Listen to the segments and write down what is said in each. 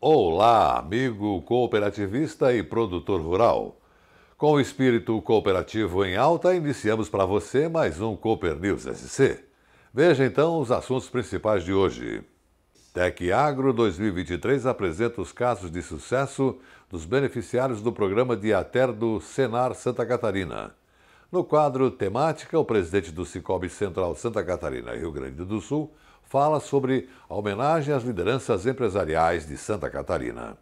Olá, amigo cooperativista e produtor rural. Com o espírito cooperativo em alta, iniciamos para você mais um Cooper News SC. Veja então os assuntos principais de hoje. Tec Agro 2023 apresenta os casos de sucesso dos beneficiários do programa de Ater do Senar Santa Catarina. No quadro Temática, o presidente do Cicobi Central Santa Catarina, Rio Grande do Sul, fala sobre a homenagem às lideranças empresariais de Santa Catarina.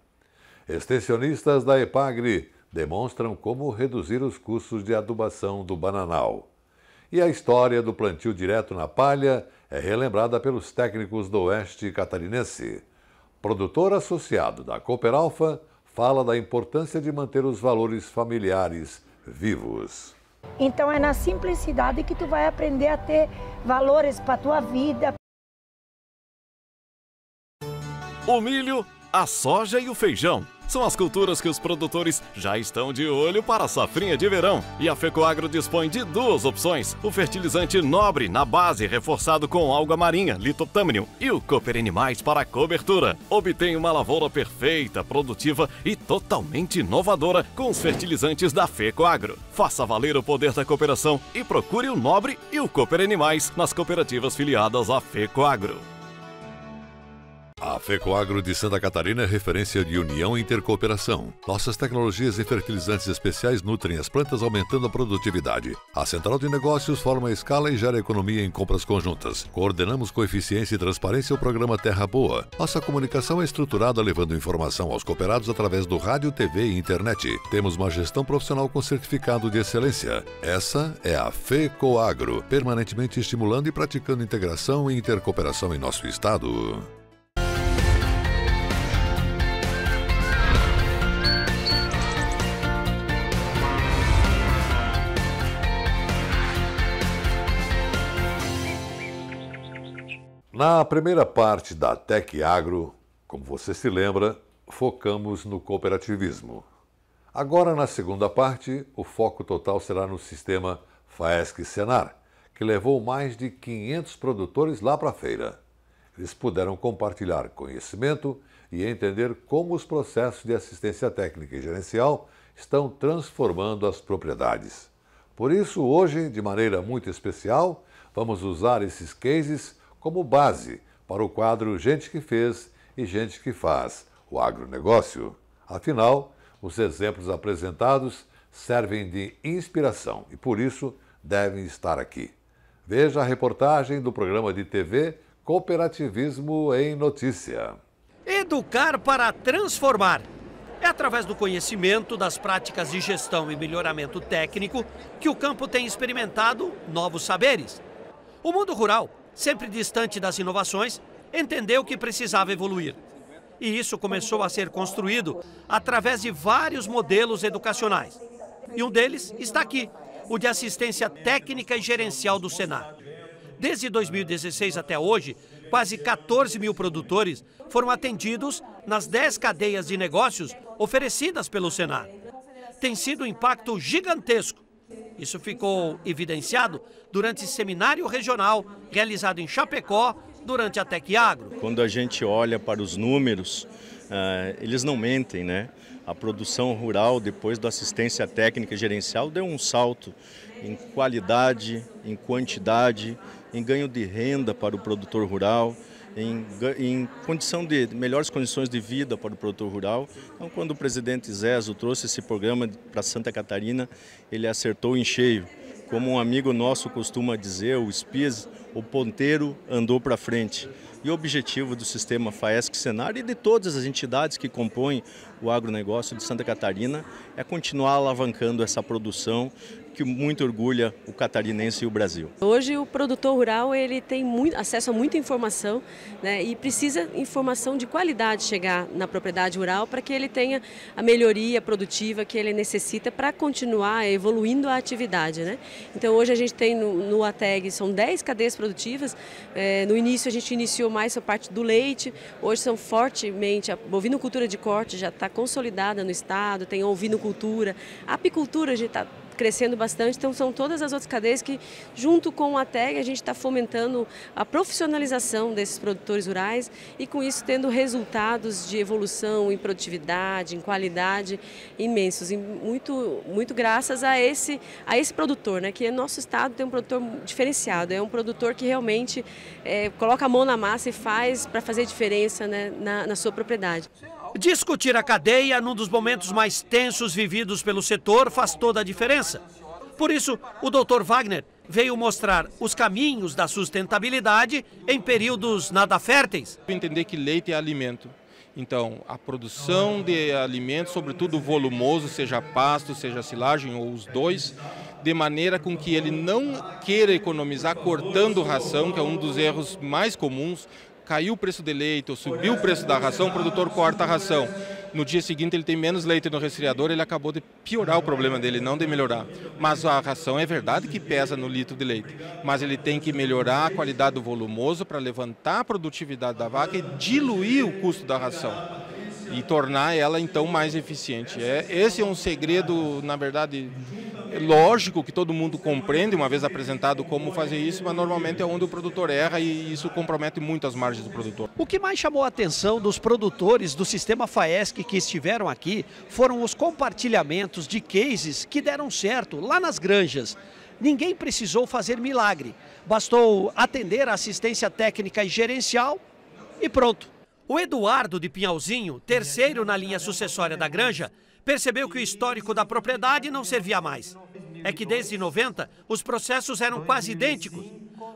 Extensionistas da EPAGRE demonstram como reduzir os custos de adubação do bananal. E a história do plantio direto na palha é relembrada pelos técnicos do Oeste Catarinense. Produtor associado da Cooperalfa fala da importância de manter os valores familiares vivos. Então é na simplicidade que tu vai aprender a ter valores para a tua vida. O milho, a soja e o feijão são as culturas que os produtores já estão de olho para a safrinha de verão. E a FECOAGRO dispõe de duas opções: o fertilizante Nobre na base, reforçado com alga marinha, Litotâmnium, e o Cooper Animais para a cobertura. Obtenha uma lavoura perfeita, produtiva e totalmente inovadora com os fertilizantes da FECOAGRO. Faça valer o poder da cooperação e procure o Nobre e o Cooper Animais nas cooperativas filiadas à FECOAGRO. A FECOAGRO de Santa Catarina é referência de união e intercooperação. Nossas tecnologias e fertilizantes especiais nutrem as plantas, aumentando a produtividade. A Central de Negócios forma a escala e gera economia em compras conjuntas. Coordenamos com eficiência e transparência o programa Terra Boa. Nossa comunicação é estruturada, levando informação aos cooperados através do rádio, TV e internet. Temos uma gestão profissional com certificado de excelência. Essa é a FECOAGRO, permanentemente estimulando e praticando integração e intercooperação em nosso estado. Na primeira parte da Tec Agro, como você se lembra, focamos no cooperativismo. Agora, na segunda parte, o foco total será no sistema FAESC-Senar, que levou mais de 500 produtores lá para a feira. Eles puderam compartilhar conhecimento e entender como os processos de assistência técnica e gerencial estão transformando as propriedades. Por isso, hoje, de maneira muito especial, vamos usar esses cases como base para o quadro Gente que Fez e Gente que Faz, o agronegócio. Afinal, os exemplos apresentados servem de inspiração e, por isso, devem estar aqui. Veja a reportagem do programa de TV Cooperativismo em Notícia. Educar para transformar. É através do conhecimento, das práticas de gestão e melhoramento técnico que o campo tem experimentado novos saberes. O mundo rural, sempre distante das inovações, entendeu que precisava evoluir. E isso começou a ser construído através de vários modelos educacionais. E um deles está aqui, o de assistência técnica e gerencial do Senar. Desde 2016 até hoje, quase 14 mil produtores foram atendidos nas 10 cadeias de negócios oferecidas pelo Senar. Tem sido um impacto gigantesco. Isso ficou evidenciado durante seminário regional realizado em Chapecó durante a Tec Agro. Quando a gente olha para os números, eles não mentem, né? A produção rural, depois da assistência técnica e gerencial, deu um salto em qualidade, em quantidade, em ganho de renda para o produtor rural, em condição de melhores condições de vida para o produtor rural. Então, quando o presidente Zezo trouxe esse programa para Santa Catarina, ele acertou em cheio. Como um amigo nosso costuma dizer, o SPIS, o ponteiro andou para frente. E o objetivo do sistema FAESC-Senar e de todas as entidades que compõem o agronegócio de Santa Catarina é continuar alavancando essa produção que muito orgulha o catarinense e o Brasil. Hoje o produtor rural ele tem acesso a muita informação, né, e precisa informação de qualidade chegar na propriedade rural para que ele tenha a melhoria produtiva que ele necessita para continuar evoluindo a atividade, né? Então hoje a gente tem no ATEG, são 10 cadeias produtivas. No início a gente iniciou mais a parte do leite, hoje são fortemente, a bovinocultura de corte já está consolidada no estado, tem ovinocultura, a apicultura já está crescendo bastante, então são todas as outras cadeias que, junto com a TEG, a gente está fomentando a profissionalização desses produtores rurais e com isso tendo resultados de evolução em produtividade, em qualidade imensos, e muito graças a esse produtor, né, que nosso estado tem um produtor diferenciado, é um produtor que realmente coloca a mão na massa e faz para fazer diferença, né, na sua propriedade. Discutir a cadeia num dos momentos mais tensos vividos pelo setor faz toda a diferença. Por isso, o Dr. Wagner veio mostrar os caminhos da sustentabilidade em períodos nada férteis. Entender que leite é alimento. Então, a produção de alimentos, sobretudo volumoso, seja pasto, seja silagem ou os dois, de maneira com que ele não queira economizar cortando ração, que é um dos erros mais comuns. Caiu o preço de leite ou subiu o preço da ração, o produtor corta a ração. No dia seguinte ele tem menos leite no resfriador, ele acabou de piorar o problema dele, não de melhorar. Mas a ração é verdade que pesa no litro de leite, mas ele tem que melhorar a qualidade do volumoso para levantar a produtividade da vaca e diluir o custo da ração e tornar ela então mais eficiente. Esse é um segredo, na verdade, lógico que todo mundo compreende uma vez apresentado como fazer isso, mas normalmente é onde o produtor erra e isso compromete muito as margens do produtor. O que mais chamou a atenção dos produtores do sistema FAESC que estiveram aqui foram os compartilhamentos de cases que deram certo lá nas granjas. Ninguém precisou fazer milagre, bastou atender a assistência técnica e gerencial e pronto. O Eduardo de Pinhalzinho, terceiro na linha sucessória da granja, percebeu que o histórico da propriedade não servia mais. É que desde 90 os processos eram quase idênticos.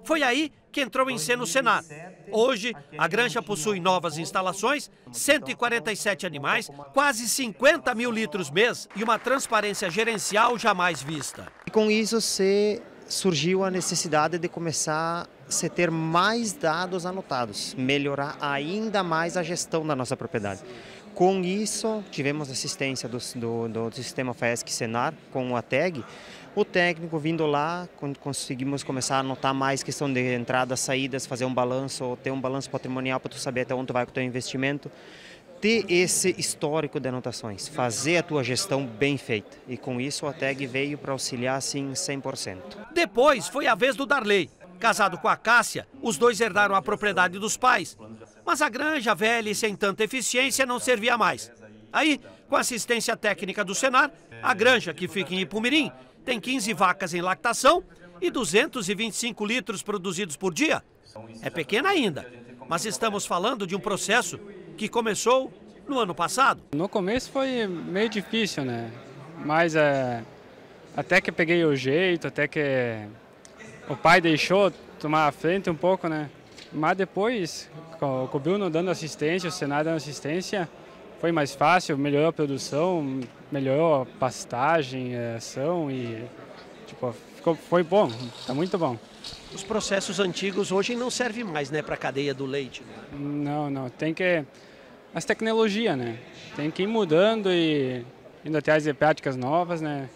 Foi aí que entrou em cena o Senar. Hoje, a granja possui novas instalações, 147 animais, quase 50 mil litros mês e uma transparência gerencial jamais vista. E com isso surgiu a necessidade de começar a ter mais dados anotados, melhorar ainda mais a gestão da nossa propriedade. Com isso, tivemos assistência do sistema FAESC Senar com a TEG. O técnico vindo lá, conseguimos começar a anotar mais questão de entradas, saídas, fazer um balanço, ter um balanço patrimonial para tu saber até onde tu vai com o teu investimento. Ter esse histórico de anotações, fazer a tua gestão bem feita. E com isso a TEG veio para auxiliar assim 100%. Depois foi a vez do Darley. Casado com a Cássia, os dois herdaram a propriedade dos pais. Mas a granja velha e sem tanta eficiência não servia mais. Aí, com a assistência técnica do Senar, a granja, que fica em Ipumirim, tem 15 vacas em lactação e 225 litros produzidos por dia. É pequena ainda, mas estamos falando de um processo que começou no ano passado. No começo foi meio difícil, né? Mas até que peguei o jeito, até que o pai deixou tomar a frente um pouco, né? Mas depois, com o Bruno dando assistência, o Senar dando assistência, foi mais fácil, melhorou a produção, melhorou a pastagem, a ação e tipo, foi bom, tá muito bom. Os processos antigos hoje não servem mais, né, para a cadeia do leite. Não, tem que... As tecnologias, né? Tem que ir mudando e indo atrás de práticas novas, né?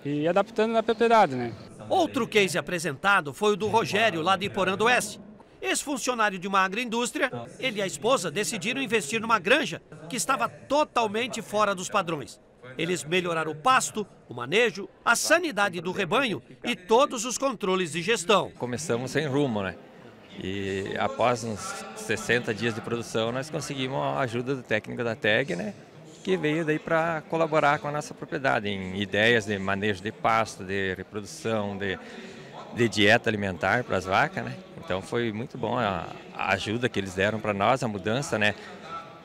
E adaptando na propriedade, né? Outro case apresentado foi o do Rogério, lá de Iporã do Oeste. Ex-funcionário de uma agroindústria, ele e a esposa decidiram investir numa granja que estava totalmente fora dos padrões. Eles melhoraram o pasto, o manejo, a sanidade do rebanho e todos os controles de gestão. Começamos sem rumo, né? E após uns 60 dias de produção, nós conseguimos a ajuda do técnico da TEG, né? Que veio daí para colaborar com a nossa propriedade em ideias de manejo de pasto, de reprodução, de dieta alimentar para as vacas, né? Então foi muito bom a ajuda que eles deram para nós, a mudança, né?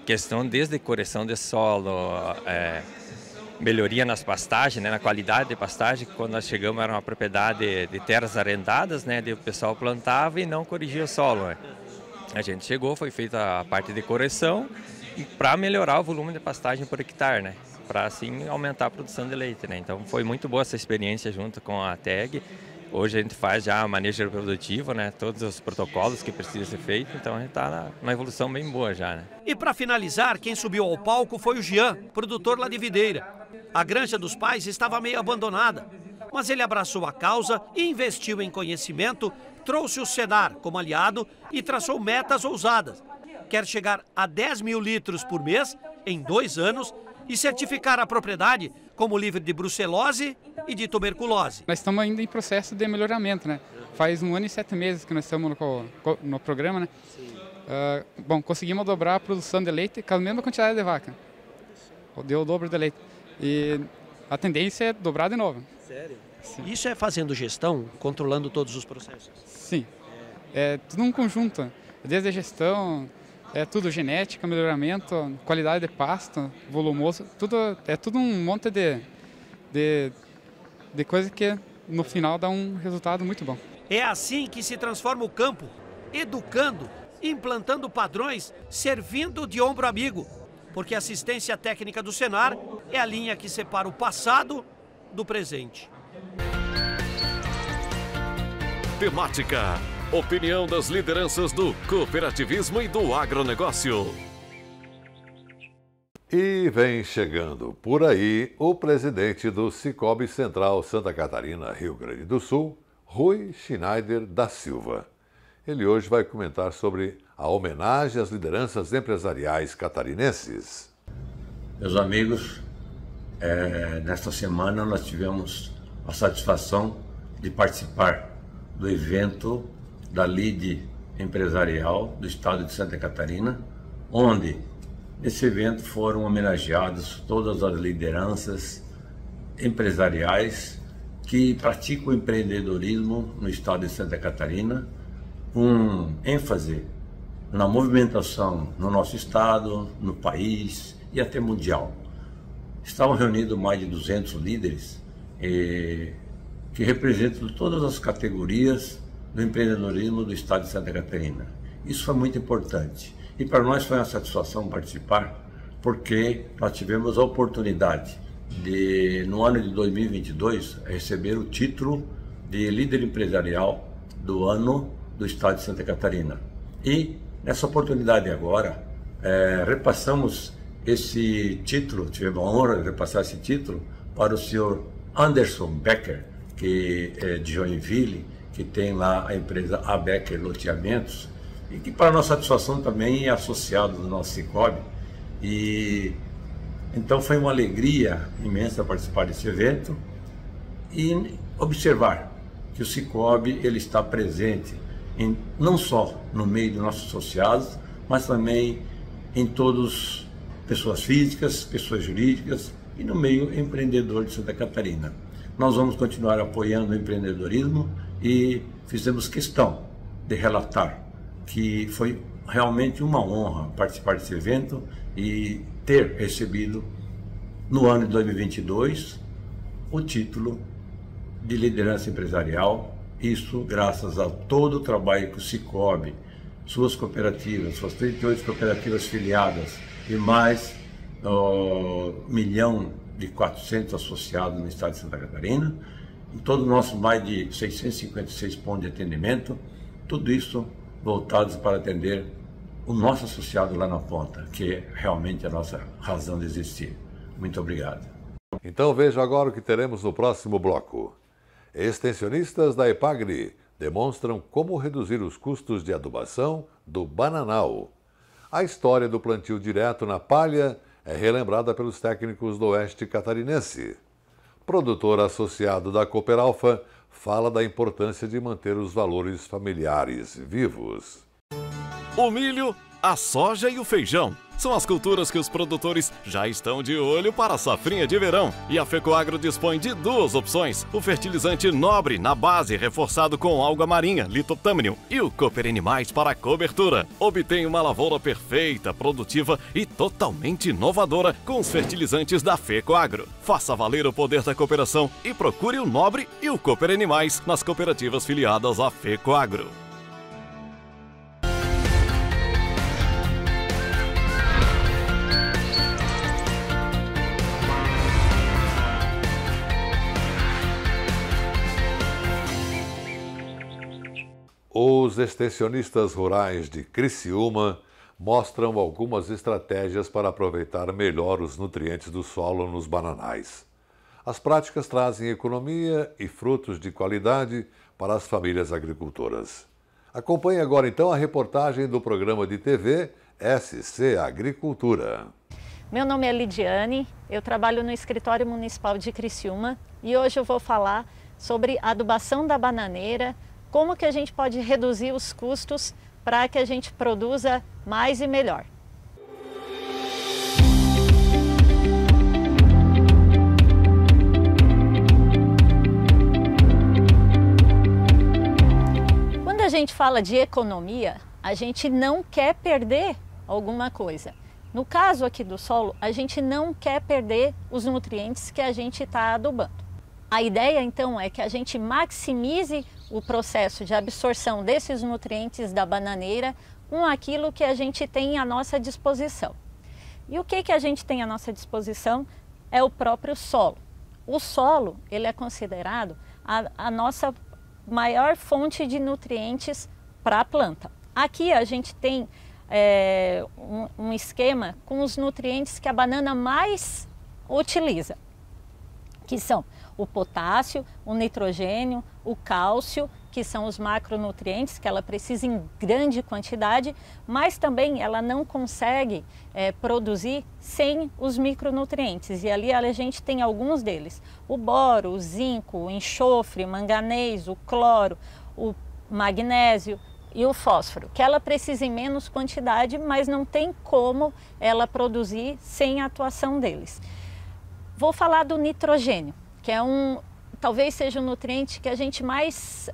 Questão desde correção de solo, melhoria nas pastagens, né? Na qualidade de pastagem. Quando nós chegamos era uma propriedade de terras arrendadas, né? O pessoal plantava e não corrigia o solo, né? A gente chegou, foi feita a parte de correção para melhorar o volume de pastagem por hectare, né? Para assim aumentar a produção de leite, né? Então foi muito boa essa experiência junto com a TEG. Hoje a gente faz já manejo reprodutivo, né? Todos os protocolos que precisam ser feitos, então a gente está numa evolução bem boa já, né? E para finalizar, quem subiu ao palco foi o Jean, produtor lá de Videira. A granja dos pais estava meio abandonada, mas ele abraçou a causa e investiu em conhecimento, trouxe o Senar como aliado e traçou metas ousadas. Quer chegar a 10 mil litros por mês em 2 anos e certificar a propriedade como livre de brucelose e de tuberculose. Nós estamos ainda em processo de melhoramento, né? Faz 1 ano e 7 meses que nós estamos no programa, né? Bom, conseguimos dobrar a produção de leite com a mesma quantidade de vaca. Deu o dobro de leite. E a tendência é dobrar de novo. Sério? Sim. Isso é fazendo gestão, controlando todos os processos? Sim. É tudo um conjunto. Desde a gestão, é tudo genética, melhoramento, qualidade de pasto, volumoso, é tudo um monte de coisa que no final dá um resultado muito bom. É assim que se transforma o campo, educando, implantando padrões, servindo de ombro amigo. Porque a assistência técnica do Senar é a linha que separa o passado do presente. Temática. Opinião das lideranças do cooperativismo e do agronegócio. E vem chegando por aí o presidente do Sicoob Central Santa Catarina, Rio Grande do Sul, Rui Schneider da Silva. Ele hoje vai comentar sobre a homenagem às lideranças empresariais catarinenses. Meus amigos, nesta semana nós tivemos a satisfação de participar do evento da Lide Empresarial do Estado de Santa Catarina, onde nesse evento foram homenageadas todas as lideranças empresariais que praticam o empreendedorismo no Estado de Santa Catarina, com ênfase na movimentação no nosso Estado, no país e até mundial. Estavam reunidos mais de 200 líderes que representam todas as categorias do empreendedorismo do Estado de Santa Catarina. Isso foi muito importante e para nós foi uma satisfação participar, porque nós tivemos a oportunidade de, no ano de 2022, receber o título de líder empresarial do ano do Estado de Santa Catarina. E nessa oportunidade agora, repassamos esse título, tivemos a honra de repassar esse título para o senhor Anderson Becker, que é de Joinville, que tem lá a empresa A Becker Loteamentos, e que para nossa satisfação também é associado do nosso Sicoob. E então foi uma alegria imensa participar desse evento e observar que o Sicoob ele está presente não só no meio dos nossos associados, mas também em todos, pessoas físicas, pessoas jurídicas e no meio empreendedor de Santa Catarina. Nós vamos continuar apoiando o empreendedorismo e fizemos questão de relatar que foi realmente uma honra participar desse evento e ter recebido no ano de 2022 o título de liderança empresarial, isso graças a todo o trabalho que o Sicoob, suas cooperativas, suas 38 cooperativas filiadas e mais 1.400.000 associados no estado de Santa Catarina, em todos os nossos mais de 656 pontos de atendimento, tudo isso voltados para atender o nosso associado lá na ponta, que é realmente a nossa razão de existir. Muito obrigado. Então veja agora o que teremos no próximo bloco. Extensionistas da Epagri demonstram como reduzir os custos de adubação do bananal. A história do plantio direto na palha é relembrada pelos técnicos do Oeste Catarinense. Produtor associado da Cooperalfa fala da importância de manter os valores familiares vivos. O milho, a soja e o feijão são as culturas que os produtores já estão de olho para a safrinha de verão. E a FECOAGRO dispõe de duas opções: o fertilizante Nobre na base, reforçado com alga marinha, Litoptâmino, e o Cooper Animais para a cobertura. Obtenha uma lavoura perfeita, produtiva e totalmente inovadora com os fertilizantes da FECOAGRO. Faça valer o poder da cooperação e procure o Nobre e o Cooper Animais nas cooperativas filiadas à FECOAGRO. Os extensionistas rurais de Criciúma mostram algumas estratégias para aproveitar melhor os nutrientes do solo nos bananais. As práticas trazem economia e frutos de qualidade para as famílias agricultoras. Acompanhe agora então a reportagem do programa de TV SC Agricultura. Meu nome é Lidiane, eu trabalho no Escritório Municipal de Criciúma e hoje eu vou falar sobre a adubação da bananeira, como que a gente pode reduzir os custos para que a gente produza mais e melhor. Quando a gente fala de economia, a gente não quer perder alguma coisa. No caso aqui do solo, a gente não quer perder os nutrientes que a gente está adubando. A ideia então é que a gente maximize o processo de absorção desses nutrientes da bananeira com aquilo que a gente tem à nossa disposição. E o que a gente tem à nossa disposição é o próprio solo. O solo, ele é considerado a nossa maior fonte de nutrientes para a planta. Aqui a gente tem um esquema com os nutrientes que a banana mais utiliza, que são o potássio, o nitrogênio, o cálcio, que são os macronutrientes que ela precisa em grande quantidade, mas também ela não consegue produzir sem os micronutrientes. E ali a gente tem alguns deles: o boro, o zinco, o enxofre, o manganês, o cloro, o magnésio e o fósforo, que ela precisa em menos quantidade, mas não tem como ela produzir sem a atuação deles. Vou falar do nitrogênio, que é talvez seja o nutriente que a gente mais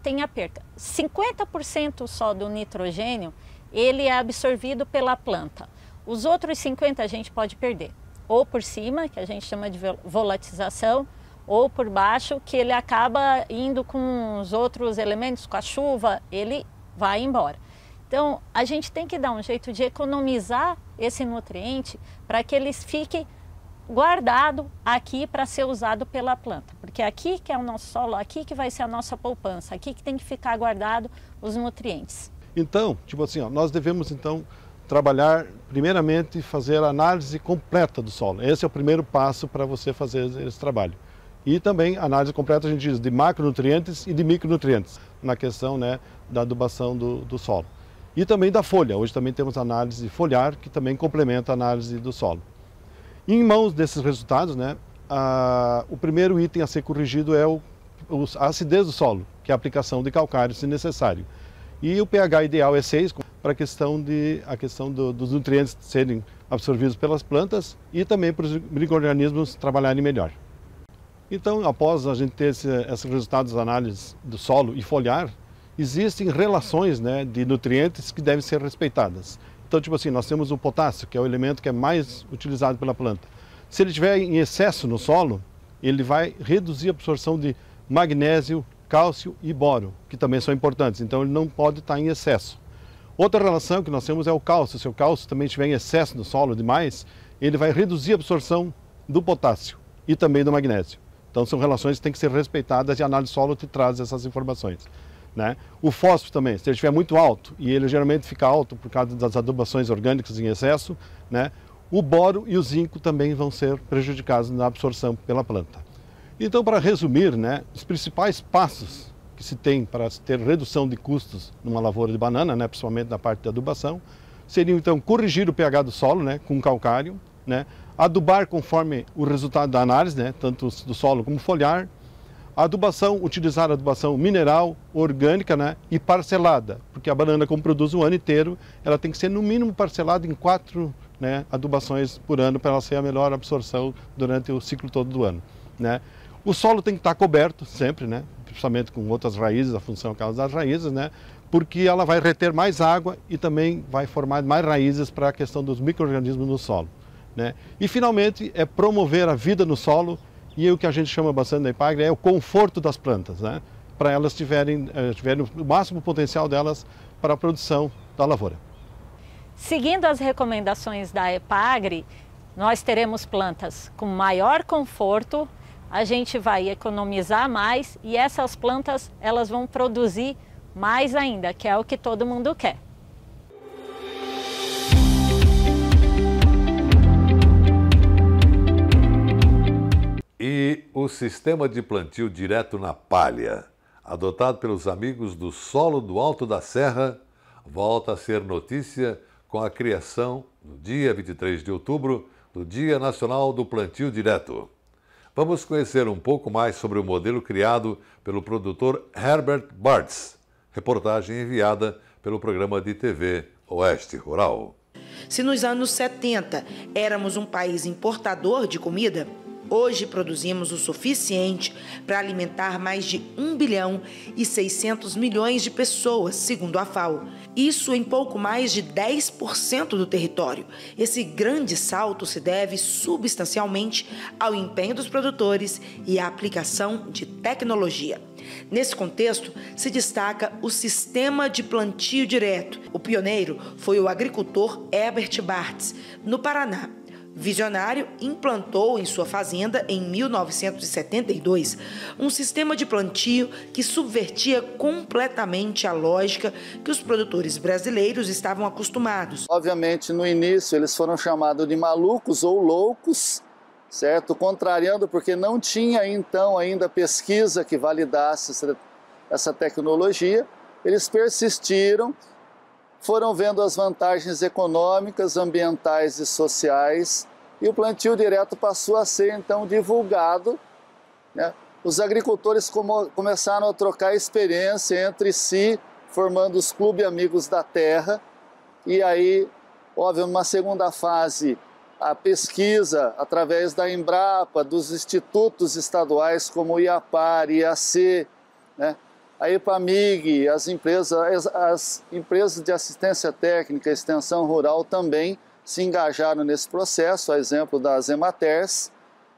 tem a perda. 50% só do nitrogênio, ele é absorvido pela planta. Os outros 50% a gente pode perder, ou por cima, que a gente chama de volatização, ou por baixo, que ele acaba indo com os outros elementos, com a chuva, ele vai embora. Então, a gente tem que dar um jeito de economizar esse nutriente para que ele fique guardado aqui para ser usado pela planta. Porque aqui que é o nosso solo, aqui que vai ser a nossa poupança, aqui que tem que ficar guardado os nutrientes. Então, tipo assim, nós devemos então trabalhar, primeiramente, fazer a análise completa do solo. Esse é o primeiro passo para você fazer esse trabalho. E também análise completa, a gente diz, de macronutrientes e de micronutrientes, na questão, né, da adubação do solo. E também da folha. Hoje também temos análise foliar, que também complementa a análise do solo. Em mãos desses resultados, né, o primeiro item a ser corrigido é a acidez do solo, que é a aplicação de calcário, se necessário. E o pH ideal é 6, para a questão dos nutrientes serem absorvidos pelas plantas e também para os micro-organismos trabalharem melhor. Então, após a gente ter esses resultados da análise do solo e foliar, existem relações, né, de nutrientes que devem ser respeitadas. Então, tipo assim, nós temos o potássio, que é o elemento que é mais utilizado pela planta. Se ele estiver em excesso no solo, ele vai reduzir a absorção de magnésio, cálcio e boro, que também são importantes. Então, ele não pode estar em excesso. Outra relação que nós temos é o cálcio. Se o cálcio também estiver em excesso no solo demais, ele vai reduzir a absorção do potássio e também do magnésio. Então, são relações que têm que ser respeitadas e a análise solo te traz essas informações, né? O fósforo também, se ele estiver muito alto, e ele geralmente fica alto por causa das adubações orgânicas em excesso, né? O boro e o zinco também vão ser prejudicados na absorção pela planta. Então, para resumir, né, os principais passos que se tem para ter redução de custos numa lavoura de banana, né, principalmente na parte da adubação, seriam então corrigir o pH do solo, né, com calcário, né, adubar conforme o resultado da análise, né, tanto do solo como foliar. A adubação, utilizar a adubação mineral, orgânica, né, e parcelada, porque a banana, como produz o ano inteiro, ela tem que ser no mínimo parcelada em 4, né, adubações por ano para ela ser a melhor absorção durante o ciclo todo do ano, né. O solo tem que estar coberto sempre, né, principalmente com outras raízes, a função é aquela das raízes, né, porque ela vai reter mais água e também vai formar mais raízes para a questão dos micro-organismos no solo, né. E finalmente é promover a vida no solo. E o que a gente chama bastante na EPAGRE é o conforto das plantas, né? Para elas tiverem o máximo potencial delas para a produção da lavoura. Seguindo as recomendações da EPAGRE, nós teremos plantas com maior conforto, a gente vai economizar mais e essas plantas elas vão produzir mais ainda, que é o que todo mundo quer. E o sistema de plantio direto na palha, adotado pelos amigos do Solo do Alto da Serra, volta a ser notícia com a criação, no dia 23 de outubro, do Dia Nacional do Plantio Direto. Vamos conhecer um pouco mais sobre o modelo criado pelo produtor Herbert Bartz. Reportagem enviada pelo programa de TV Oeste Rural. Se nos anos 70 éramos um país importador de comida, hoje produzimos o suficiente para alimentar mais de 1 bilhão e 600 milhões de pessoas, segundo a FAO. Isso em pouco mais de 10% do território. Esse grande salto se deve substancialmente ao empenho dos produtores e à aplicação de tecnologia. Nesse contexto, se destaca o sistema de plantio direto. O pioneiro foi o agricultor Herbert Bartz, no Paraná. Visionário, implantou em sua fazenda, em 1972, um sistema de plantio que subvertia completamente a lógica que os produtores brasileiros estavam acostumados. Obviamente, no início, eles foram chamados de malucos ou loucos, certo? Contrariando, porque não tinha, então, ainda pesquisa que validasse essa tecnologia. Eles persistiram, foram vendo as vantagens econômicas, ambientais e sociais, e o plantio direto passou a ser, então, divulgado, né? Os agricultores começaram a trocar experiência entre si, formando os clubes amigos da terra, e aí, óbvio, numa segunda fase, a pesquisa, através da Embrapa, dos institutos estaduais como o IAPAR, IAC, né? A EPAMIG, as empresas de assistência técnica e extensão rural também se engajaram nesse processo, a exemplo das EMATERs,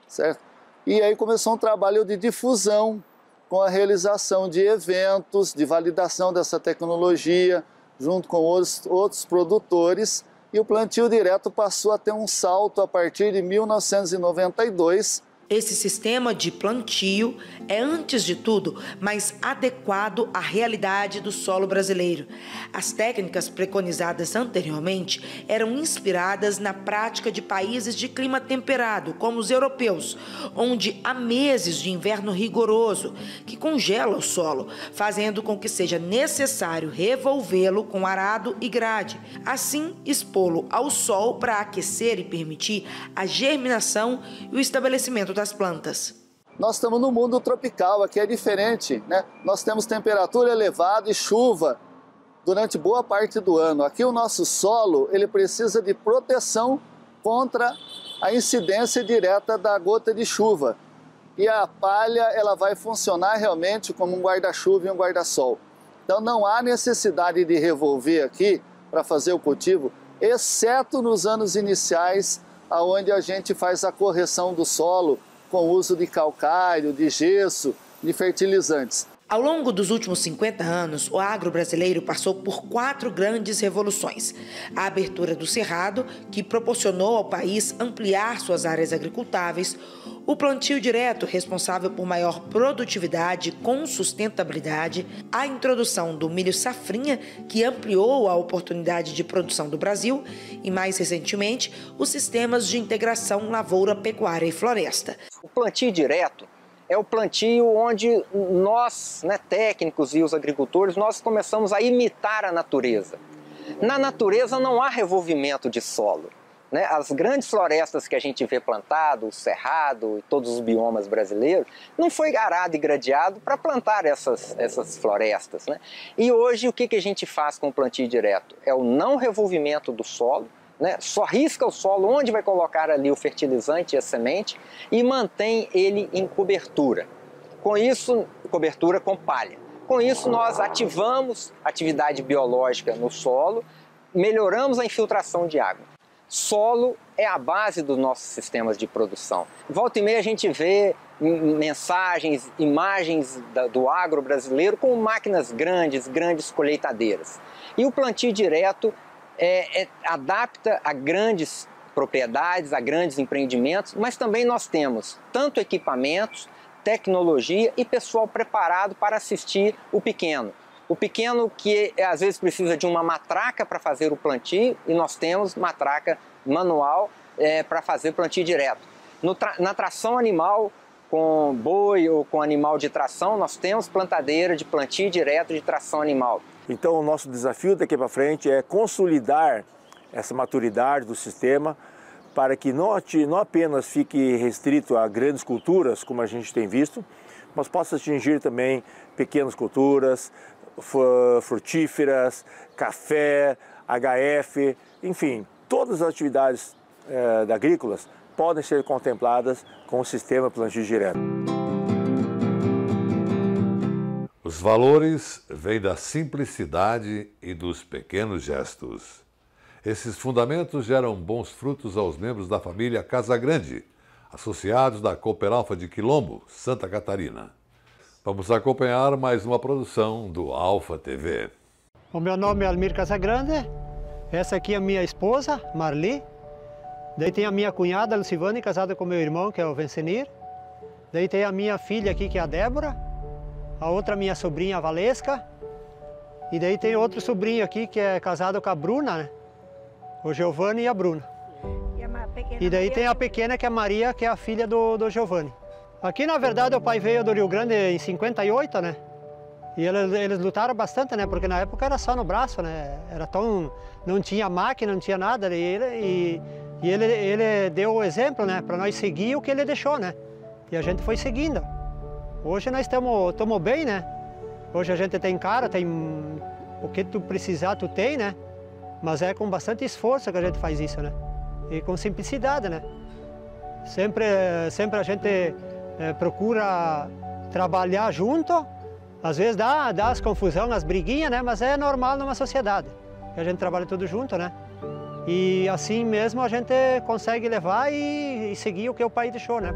certo? E aí começou um trabalho de difusão, com a realização de eventos, de validação dessa tecnologia, junto com outros produtores, e o plantio direto passou a ter um salto a partir de 1992, Esse sistema de plantio é, antes de tudo, mais adequado à realidade do solo brasileiro. As técnicas preconizadas anteriormente eram inspiradas na prática de países de clima temperado, como os europeus, onde há meses de inverno rigoroso, que congela o solo, fazendo com que seja necessário revolvê-lo com arado e grade, assim expô-lo ao sol para aquecer e permitir a germinação e o estabelecimento das plantas. Nós estamos no mundo tropical, aqui é diferente, né? Nós temos temperatura elevada e chuva durante boa parte do ano. Aqui o nosso solo, ele precisa de proteção contra a incidência direta da gota de chuva. E a palha, ela vai funcionar realmente como um guarda-chuva e um guarda-sol. Então não há necessidade de revolver aqui para fazer o cultivo, exceto nos anos iniciais, onde a gente faz a correção do solo com o uso de calcário, de gesso, de fertilizantes. Ao longo dos últimos 50 anos, o agro brasileiro passou por 4 grandes revoluções. A abertura do cerrado, que proporcionou ao país ampliar suas áreas agricultáveis, o plantio direto, responsável por maior produtividade com sustentabilidade, a introdução do milho safrinha, que ampliou a oportunidade de produção do Brasil, e mais recentemente, os sistemas de integração lavoura, pecuária e floresta. O plantio direto é o plantio onde nós, técnicos e os agricultores, nós começamos a imitar a natureza. Na natureza não há revolvimento de solo. As grandes florestas que a gente vê plantado, o cerrado e todos os biomas brasileiros, não foi arado e gradeado para plantar essas florestas. E hoje o que a gente faz com o plantio direto? É o não revolvimento do solo, só risca o solo onde vai colocar ali o fertilizante e a semente e mantém ele em cobertura. Com isso, cobertura com palha. Com isso nós ativamos a atividade biológica no solo, melhoramos a infiltração de água. Solo é a base dos nossos sistemas de produção. Volta e meia a gente vê mensagens, imagens do agro brasileiro com máquinas grandes colheitadeiras. E o plantio direto adapta a grandes propriedades, a grandes empreendimentos, mas também nós temos tanto equipamentos, tecnologia e pessoal preparado para assistir o pequeno. O pequeno que às vezes precisa de uma matraca para fazer o plantio e nós temos matraca manual para fazer plantio direto. Na tração animal com boi ou com animal de tração, nós temos plantadeira de plantio direto de tração animal. Então o nosso desafio daqui para frente é consolidar essa maturidade do sistema para que não apenas fique restrito a grandes culturas, como a gente tem visto, mas possa atingir também pequenas culturas, frutíferas, café, HF, enfim, todas as atividades agrícolas podem ser contempladas com o sistema plantio direto. Os valores vêm da simplicidade e dos pequenos gestos. Esses fundamentos geram bons frutos aos membros da família Casagrande, associados da Cooperalfa de Quilombo, Santa Catarina. Vamos acompanhar mais uma produção do Alfa TV. O meu nome é Almir Casagrande, essa aqui é a minha esposa, Marli. Daí tem a minha cunhada, Lucivane, casada com meu irmão, que é o Vencenir. Daí tem a minha filha aqui, que é a Débora. A outra minha sobrinha, a Valesca. E daí tem outro sobrinho aqui, que é casado com a Bruna, né? O Giovanni e a Bruna. E daí tem a pequena, que é a Maria, que é a filha do Giovanni. Aqui, na verdade, o pai veio do Rio Grande em 58, né? E eles lutaram bastante, né? Porque na época era só no braço, né? Era tão... Não tinha máquina, não tinha nada. E ele deu o exemplo, né? Para nós seguir o que ele deixou, né? E a gente foi seguindo. Hoje nós estamos bem, né? Hoje a gente tem cara, tem... O que tu precisar, tu tem, né? Mas é com bastante esforço que a gente faz isso, né? E com simplicidade, né? Sempre a gente procura trabalhar junto. Às vezes dá as confusões, as briguinhas, né? Mas é normal numa sociedade. A gente trabalha tudo junto, né? E assim mesmo a gente consegue levar e seguir o que o pai deixou, né?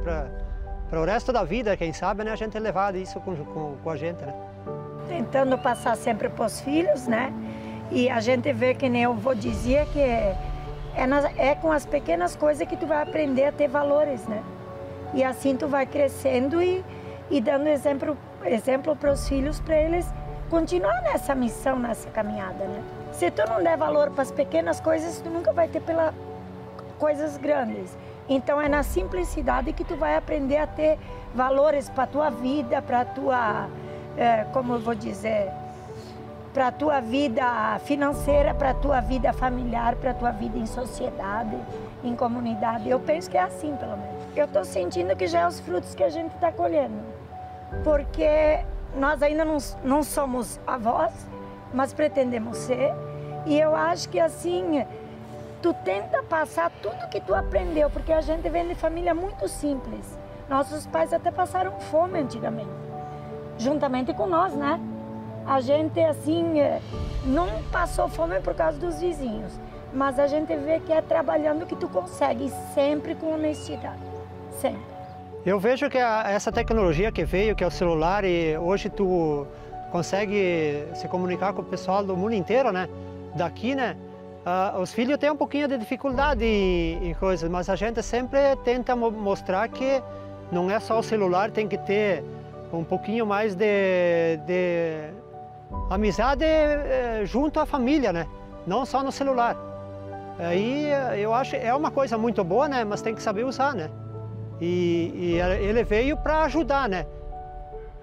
Para o resto da vida, quem sabe, né? A gente levar isso com a gente, né? Tentando passar sempre para os filhos, né? E a gente vê, que nem eu vou dizer, que é com as pequenas coisas que tu vai aprender a ter valores, né? E assim tu vai crescendo e dando exemplo para os filhos, para eles continuar nessa missão, nessa caminhada, né? Se tu não der valor para as pequenas coisas, tu nunca vai ter pelas coisas grandes. Então é na simplicidade que tu vai aprender a ter valores para a tua vida, para a tua, como eu vou dizer, para a tua vida financeira, para a tua vida familiar, para a tua vida em sociedade, em comunidade. Eu penso que é assim, pelo menos. Eu estou sentindo que já é os frutos que a gente está colhendo. Porque nós ainda não somos avós, mas pretendemos ser. E eu acho que assim, tu tenta passar tudo que tu aprendeu, porque a gente vem de família muito simples. Nossos pais até passaram fome antigamente, juntamente com nós, né? A gente, assim, não passou fome por causa dos vizinhos, mas a gente vê que é trabalhando que tu consegue, sempre com honestidade, sempre. Eu vejo que essa tecnologia que veio, que é o celular, e hoje tu consegue se comunicar com o pessoal do mundo inteiro, né? Daqui, né? Os filhos têm um pouquinho de dificuldade em coisas, mas a gente sempre tenta mostrar que não é só o celular, tem que ter um pouquinho mais de amizade junto à família, né? Não só no celular. Aí eu acho é uma coisa muito boa, né? Mas tem que saber usar, né? E ele veio para ajudar, né?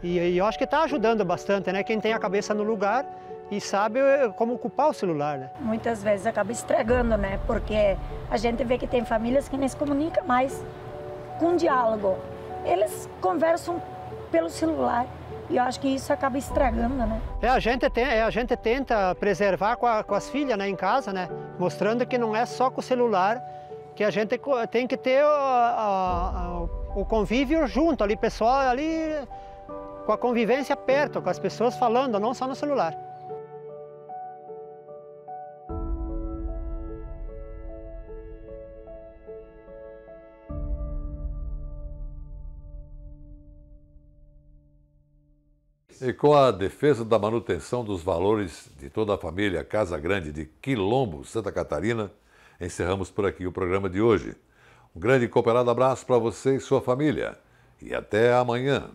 E eu acho que está ajudando bastante, né? Quem tem a cabeça no lugar e sabe como ocupar o celular, né? Muitas vezes acaba estragando, né? Porque a gente vê que tem famílias que nem se comunicam mais com diálogo. Eles conversam pelo celular. E eu acho que isso acaba estragando, né? A gente tenta preservar com as filhas, né, em casa, né? Mostrando que não é só com o celular, que a gente tem que ter o convívio junto ali, pessoal ali, com a convivência perto, com as pessoas falando, não só no celular. E com a defesa da manutenção dos valores de toda a família Casagrande de Quilombo, Santa Catarina, encerramos por aqui o programa de hoje. Um grande e cooperado abraço para você e sua família. E até amanhã.